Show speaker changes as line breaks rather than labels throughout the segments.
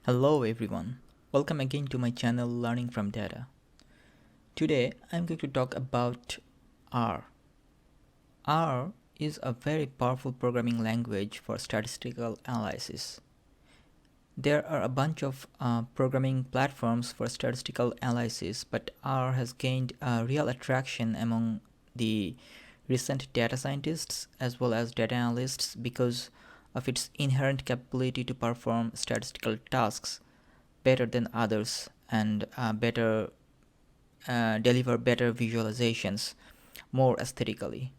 Hello everyone, welcome again to my channel Learning from Data. Today I'm going to talk about R. R is a very powerful programming language for statistical analysis. There are a bunch of programming platforms for statistical analysis, but R has gained real attraction among the recent data scientists as well as data analysts because of its inherent capability to perform statistical tasks better than others and deliver better visualizations more aesthetically.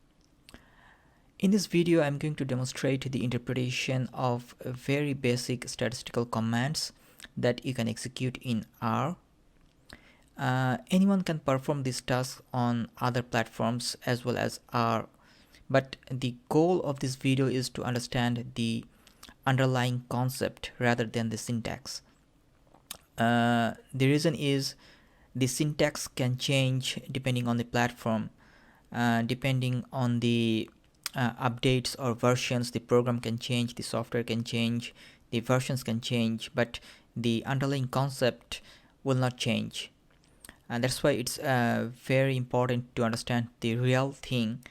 In this video, I'm going to demonstrate the interpretation of very basic statistical commands that you can execute in R. Anyone can perform these tasks on other platforms as well as R, but the goal of this video is to understand the underlying concept rather than the syntax. The reason is the syntax can change depending on the platform, depending on the updates or versions. The program can change, the software can change, the versions can change, but the underlying concept will not change. And that's why it's very important to understand the real thing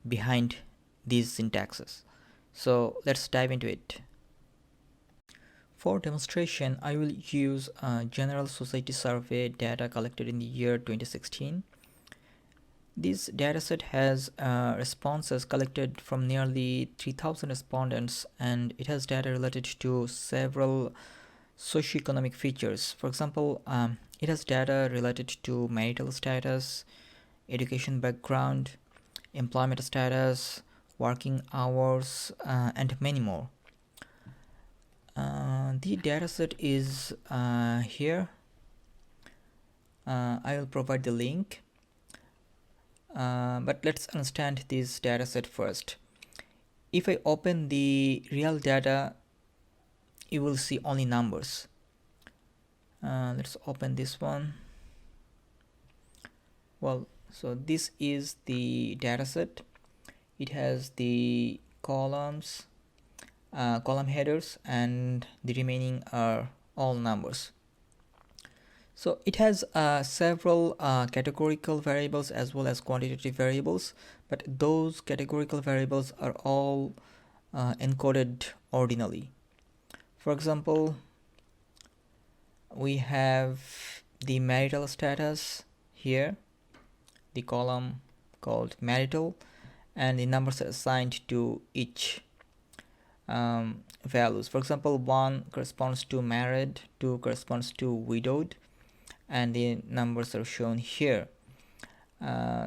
behind these syntaxes. So let's dive into it. For demonstration, I will use General Society Survey data collected in the year 2016. This dataset has responses collected from nearly 3,000 respondents, and it has data related to several socioeconomic features. For example, it has data related to marital status, education background, employment status, working hours, and many more. The dataset is here. I will provide the link. But let's understand this dataset first. If I open the real data, you will see only numbers. Let's open this one. Well, so this is the dataset. It has the columns, column headers, and the remaining are all numbers. So it has several categorical variables as well as quantitative variables, but those categorical variables are all encoded ordinally. For example, we have the marital status here, the column called marital, and the numbers are assigned to each values. For example, 1 corresponds to married, 2 corresponds to widowed, and the numbers are shown here.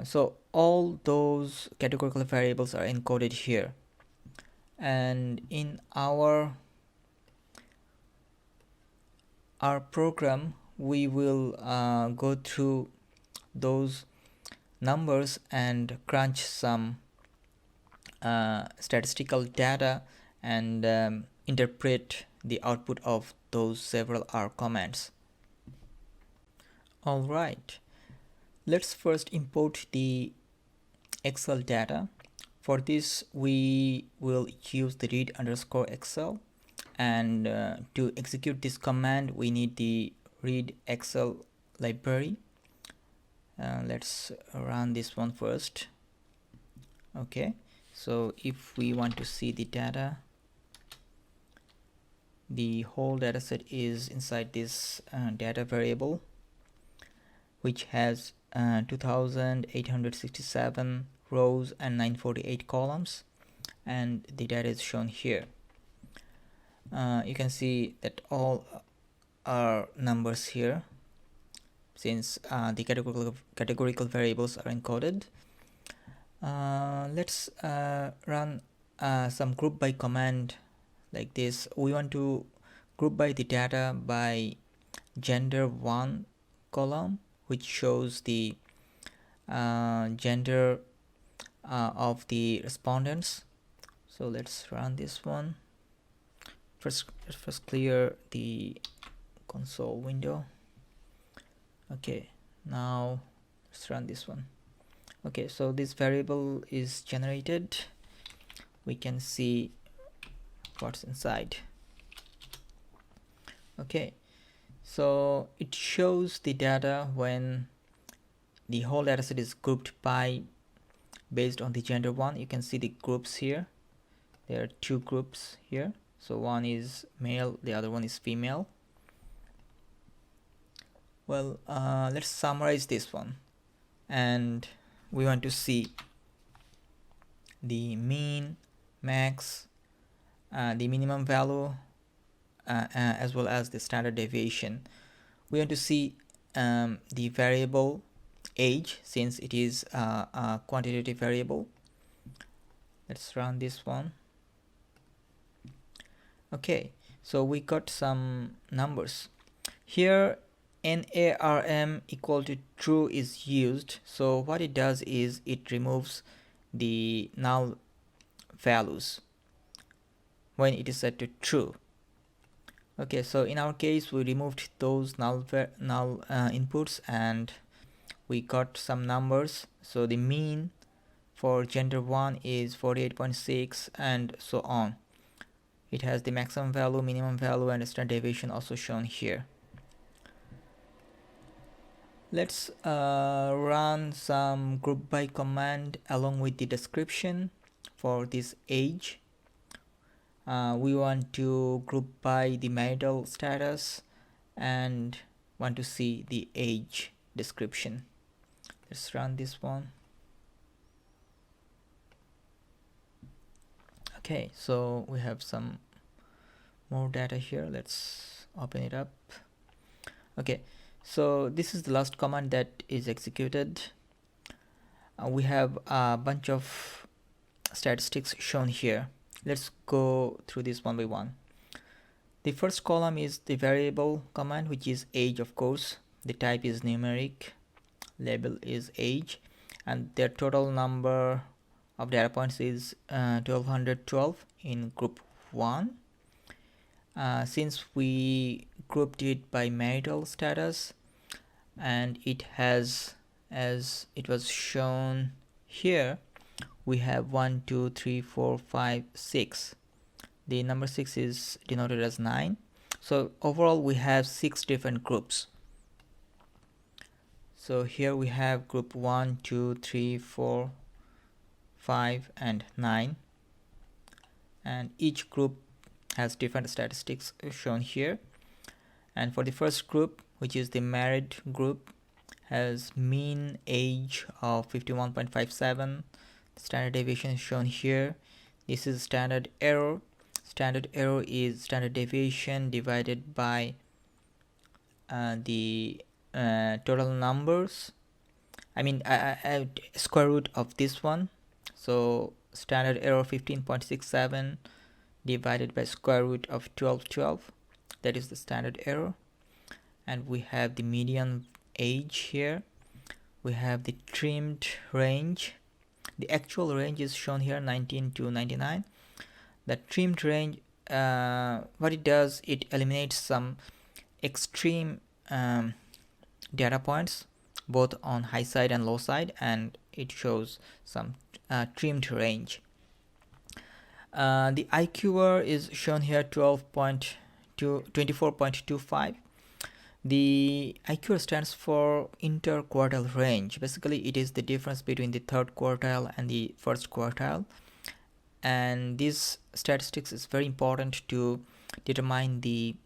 So all those categorical variables are encoded here, and in our program we will go through those numbers and crunch some statistical data and interpret the output of those several R commands. Alright, let's first import the Excel data. For this we will use the read_excel, and to execute this command we need the read excel library. Let's run this one first. Okay, so if we want to see the data, the whole dataset is inside this data variable, which has 2,867 rows and 948 columns, and the data is shown here. You can see that all are numbers here since the categorical variables are encoded. Let's run some group by command like this. We want to group by the data by gender 1 column, which shows the gender of the respondents. So let's run this one. Let's first clear the console window. Okay, now let's run this one. Okay, so this variable is generated. We can see what's inside. Okay, So it shows the data when the whole dataset is grouped by based on the gender one. You can see the groups here. There are two groups here. So one is male, the other one is female. Well, let's summarize this one. And we want to see the mean, max, the minimum value, as well as the standard deviation. We want to see the variable age, since it is a quantitative variable. Let's run this one. Okay, so we got some numbers here. NARM equal to true is used. So what it does is it removes the null values when it is set to true. Okay, so in our case we removed those null inputs and we got some numbers. So the mean for gender 1 is 48.6 and so on. It has the maximum value, minimum value, and standard deviation also shown here. Let's run some group by command along with the description for this age. We want to group by the marital status and want to see the age description. Let's run this one. Okay, so we have some more data here. Let's open it up. Okay, so this is the last command that is executed. We have a bunch of statistics shown here. Let's go through this one by one. The first column is the variable command, which is age, of course. The type is numeric, label is age, and their total number of data points is 1212 in group 1. Since we grouped it by marital status, and it has, as it was shown here, we have 1 2 3 4 5 6. The number 6 is denoted as 9. So overall we have 6 different groups. So here we have group 1 2 3 4 5 and 9, and each group has different statistics shown here. And for the first group, which is the married group, has mean age of 51.57. Standard deviation is shown here. This is standard error. Standard error is standard deviation divided by the total numbers. I mean square root of this one. So standard error 15.67 divided by square root of 1212. That is the standard error. And we have the median age here. We have the trimmed range. The actual range is shown here, 19 to 99. The trimmed range, what it does, it eliminates some extreme data points both on high side and low side, and it shows some trimmed range. The IQR is shown here, 24.25. The IQR stands for Interquartile Range. Basically, it is the difference between the third quartile and the first quartile. And this statistics is very important to determine the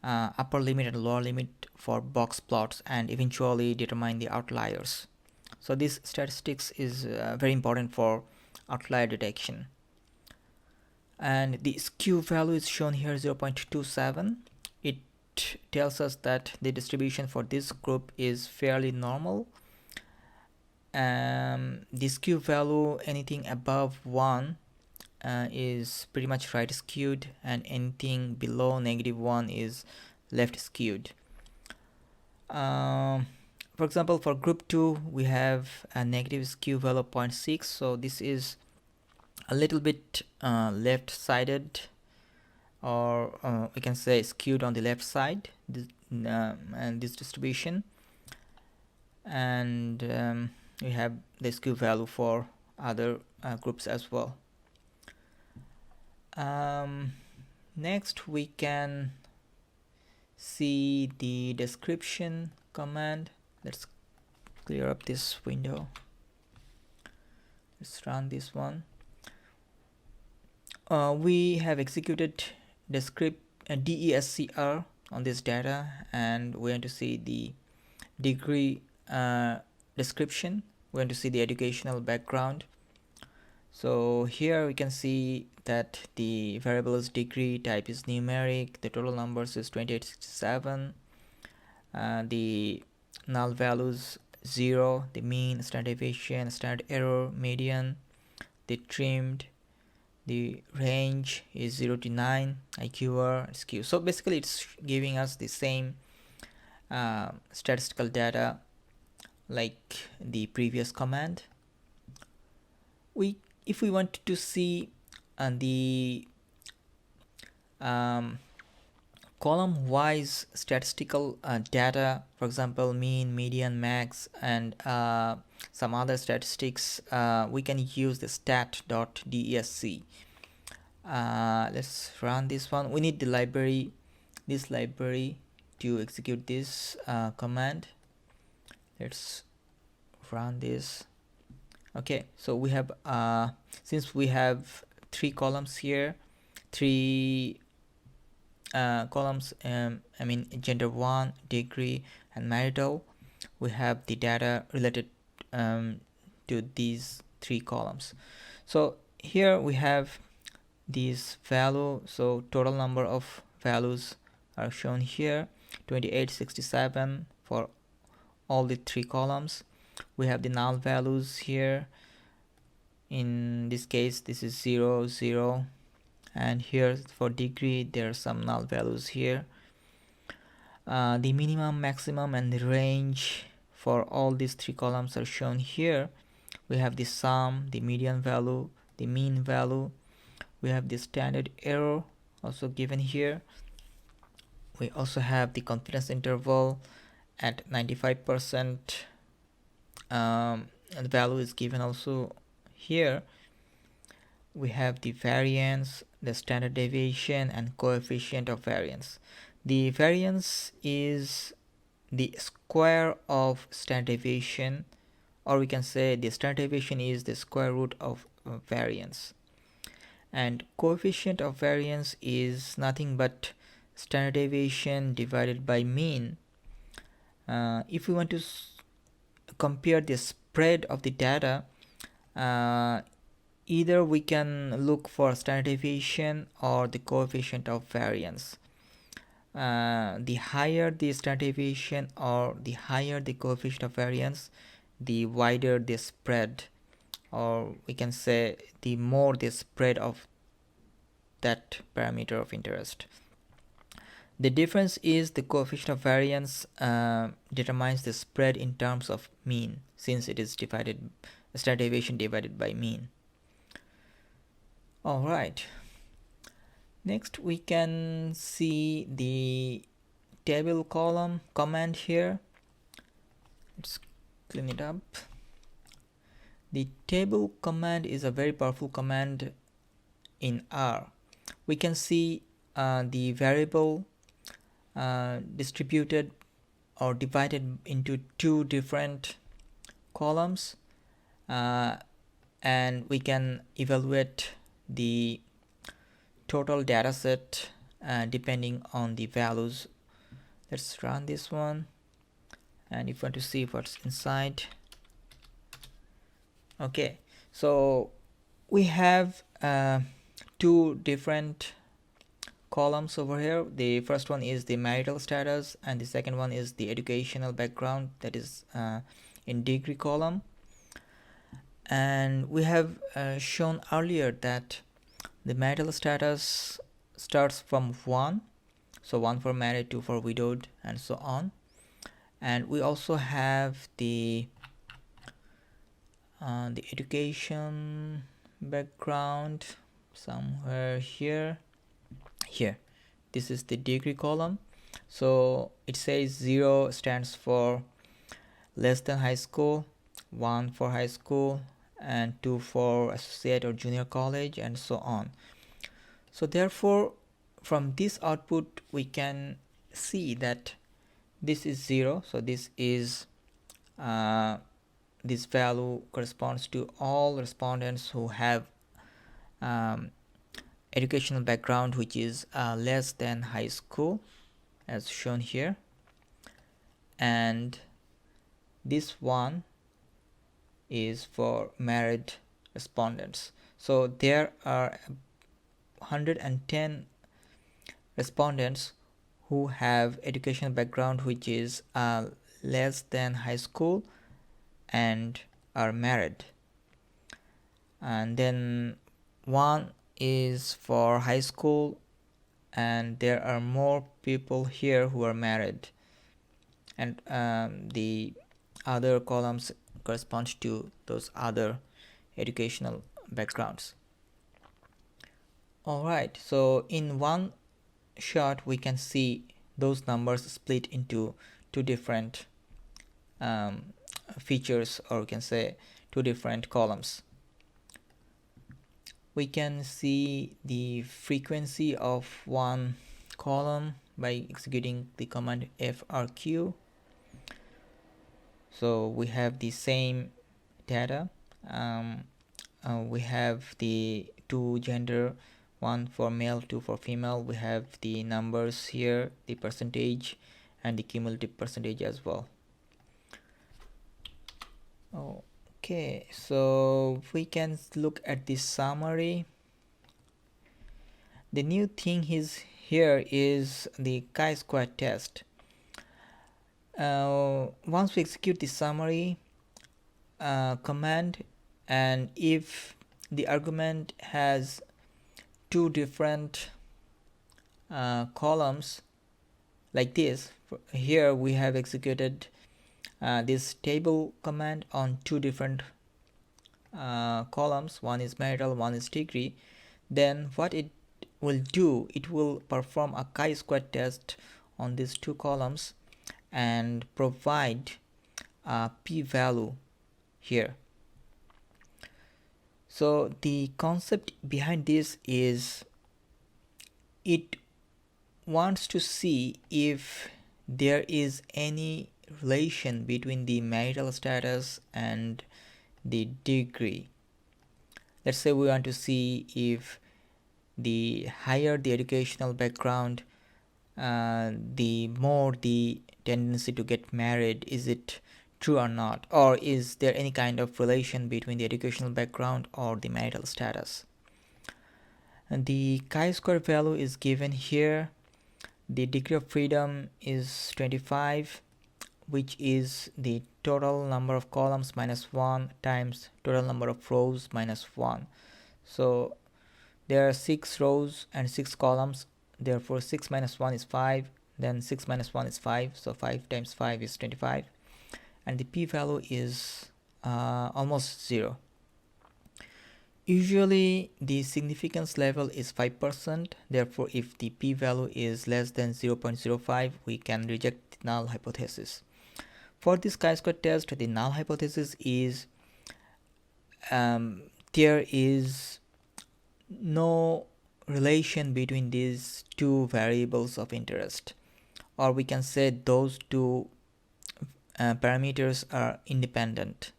upper limit and lower limit for box plots, and eventually determine the outliers. So this statistics is very important for outlier detection. And the skew value is shown here, 0.27. It tells us that the distribution for this group is fairly normal. The skew value, anything above 1 is pretty much right skewed, and anything below -1 is left skewed. For example, for group 2 we have a negative skew value of 0.6, so this is a little bit left-sided, or we can say skewed on the left side, and this distribution. And we have the skew value for other groups as well. Next we can see the description command. Let's clear up this window. Let's run this one. We have executed DESCR on this data, and we're going to see the degree description. We're going to see the educational background. So here we can see that the variable is degree, type is numeric, the total numbers is 2867, the null values 0, the mean, standard deviation, standard error, median, the trimmed, the range is 0 to 9, IQR, skew. So basically it's giving us the same statistical data like the previous command. If we want to see the column wise statistical data, for example mean, median, max, and some other statistics, we can use the stat.desc. Let's run this one. We need the library, this library, to execute this command. Let's run this. Okay, so we have since we have three columns here, three columns, I mean gender 1, degree, and marital, we have the data related to these three columns. So here we have this value, so total number of values are shown here, 2867 for all the three columns. We have the null values here. In this case this is 0, 0, and here for degree there are some null values here. The minimum, maximum, and the range for all these three columns are shown here. We have the sum, the median value, the mean value. We have the standard error also given here. We also have the confidence interval at 95%. The value is given also here. We have the variance, the standard deviation, and coefficient of variance. The variance is the square of standard deviation, or we can say the standard deviation is the square root of variance, and coefficient of variance is nothing but standard deviation divided by mean. If we want to compare the spread of the data, either we can look for standard deviation or the coefficient of variance. The higher the standard deviation or the higher the coefficient of variance, the wider the spread, or we can say the more the spread of that parameter of interest. The difference is the coefficient of variance determines the spread in terms of mean, since it is divided, standard deviation divided by mean. All right. Next we can see the table column command here. Let's clean it up. The table command is a very powerful command in R. We can see the variable distributed or divided into two different columns, and we can evaluate the total data set depending on the values. Let's run this one, and if you want to see what's inside. Okay, so we have two different columns over here. The first one is the marital status, and the second one is the educational background, that is in degree column. And we have shown earlier that the marital status starts from 1, so 1 for married, 2 for widowed, and so on. And we also have the education background somewhere here. This is the degree column. So it says 0 stands for less than high school, 1 for high school, and 2 for associate or junior college, and so on. So therefore from this output we can see that this is 0, so this is this value corresponds to all respondents who have educational background which is less than high school, as shown here. And this one is for married respondents. So there are 110 respondents who have educational background which is less than high school and are married. And then one is for high school, and there are more people here who are married, and the other columns correspond to those other educational backgrounds. Alright, so in one shot we can see those numbers split into two different features, or we can say two different columns. We can see the frequency of one column by executing the command frq. So we have the same data. We have the two gender, one for male, two for female. We have the numbers here, the percentage, and the cumulative percentage as well. Okay, so we can look at the summary. The new thing here is the chi-square test. Once we execute the summary command, and if the argument has two different columns like this, here we have executed this table command on two different columns, one is marital, one is degree, then what it will do, it will perform a chi-square test on these two columns and provide a p-value here. So the concept behind this is it wants to see if there is any relation between the marital status and the degree. Let's say we want to see if the higher the educational background, the more the tendency to get married. Is it true or not? Or is there any kind of relation between the educational background or the marital status? And the chi-square value is given here. The degree of freedom is 25, which is the total number of columns minus 1 times total number of rows minus 1. So there are 6 rows and 6 columns, therefore 6 minus 1 is 5, then 6 minus 1 is 5, so 5 times 5 is 25, and the p-value is almost 0. Usually the significance level is 5%, therefore if the p-value is less than 0.05, we can reject the null hypothesis. For this chi-square test, the null hypothesis is there is no relation between these two variables of interest, or we can say those two parameters are independent,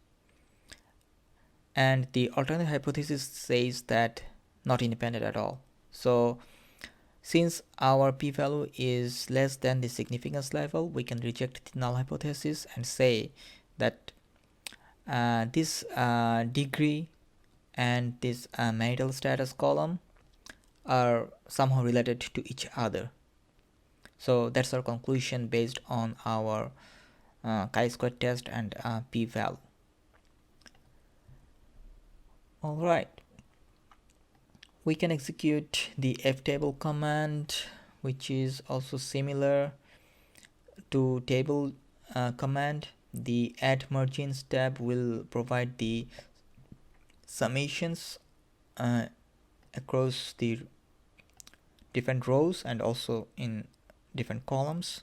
and the alternate hypothesis says that not independent at all. So since our p-value is less than the significance level, we can reject the null hypothesis and say that this degree and this marital status column are somehow related to each other. So that's our conclusion based on our chi-square test and p-value. Alright, we can execute the ftable command, which is also similar to table command. The add margins tab will provide the summations across the different rows and also in different columns.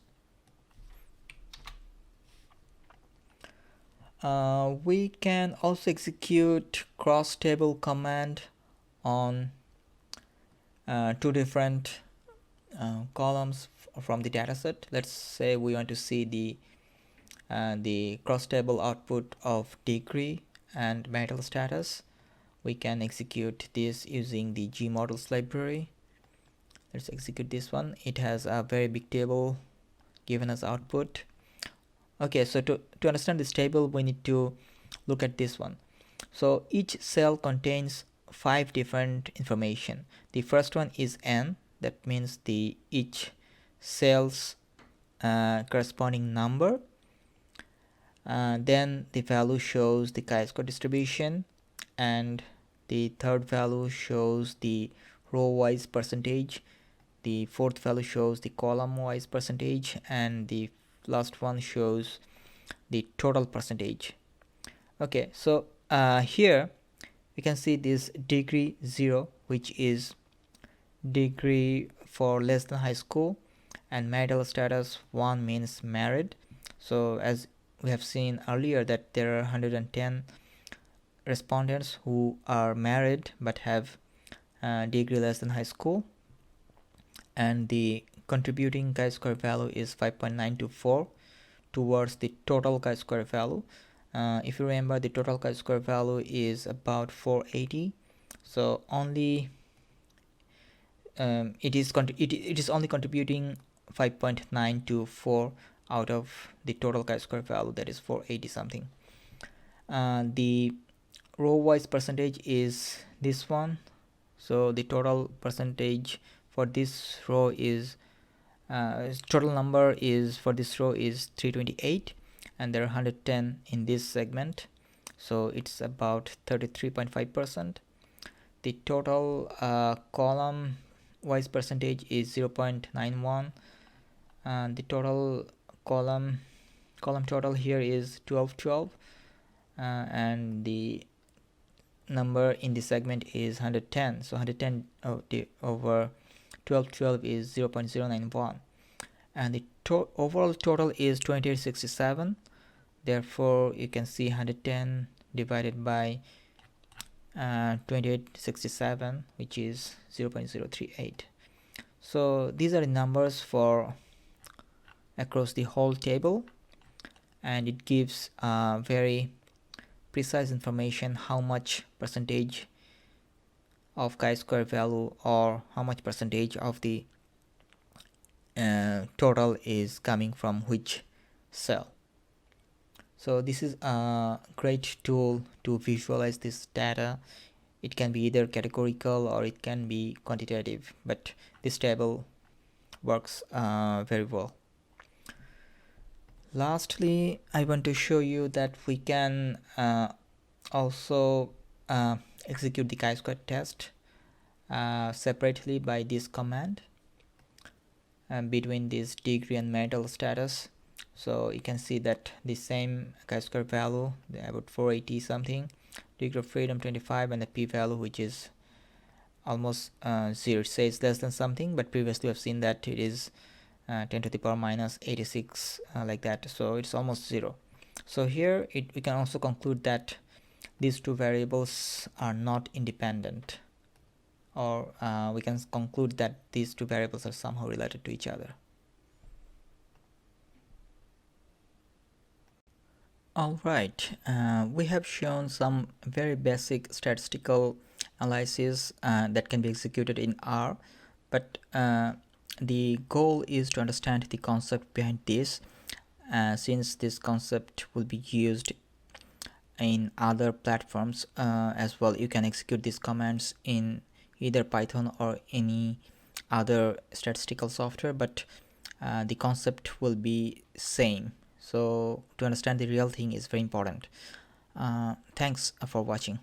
We can also execute cross table command on two different columns. from the dataset. Let's say we want to see the cross table output of degree and marital status. We can execute this using the gmodels library. Let's execute this one. It has a very big table given as output. Okay, so to understand this table, we need to look at this one. So each cell contains 5 different information. The first one is n, that means the each cell's corresponding number. Then the value shows the chi-square distribution, and the third value shows the row-wise percentage. The fourth value shows the column-wise percentage, and the last one shows the total percentage. Okay, so here we can see this degree 0, which is degree for less than high school, and marital status 1 means married. So as we have seen earlier that there are 110 respondents who are married but have degree less than high school, and the contributing chi-square value is 5.924 towards the total chi-square value. If you remember, the total chi-square value is about 480, so only it is only contributing 5.924 out of the total chi-square value, that is 480 something. The row-wise percentage is this one. So the total percentage for this row is total number is for this row is 328, and there are 110 in this segment, so it's about 33.5%. The total column wise percentage is 0.91, and the total column total here is 1212, and the number in the segment is 110, so 110 over 1212 is 0.091, and the overall total is 2867. Therefore you can see 110 divided by 2867, which is 0.038. so these are the numbers for across the whole table, and it gives very precise information how much percentage of chi-square value or how much percentage of the total is coming from which cell. So this is a great tool to visualize this data. It can be either categorical or it can be quantitative, but this table works very well. Lastly, I want to show you that we can also execute the chi-square test separately by this command between this degree and marital status. So you can see that the same chi-square value, about 480 something, degree of freedom 25, and the p-value, which is almost 0. It says less than something, but previously we have seen that it is 10 to the power minus 86, like that, so it's almost 0. So here we can also conclude that these two variables are not independent, or we can conclude that these two variables are somehow related to each other. Alright, we have shown some very basic statistical analysis that can be executed in R, but the goal is to understand the concept behind this, since this concept will be used in other platforms as well. You can execute these commands in either Python or any other statistical software, but the concept will be same. So to understand the real thing is very important. Thanks for watching.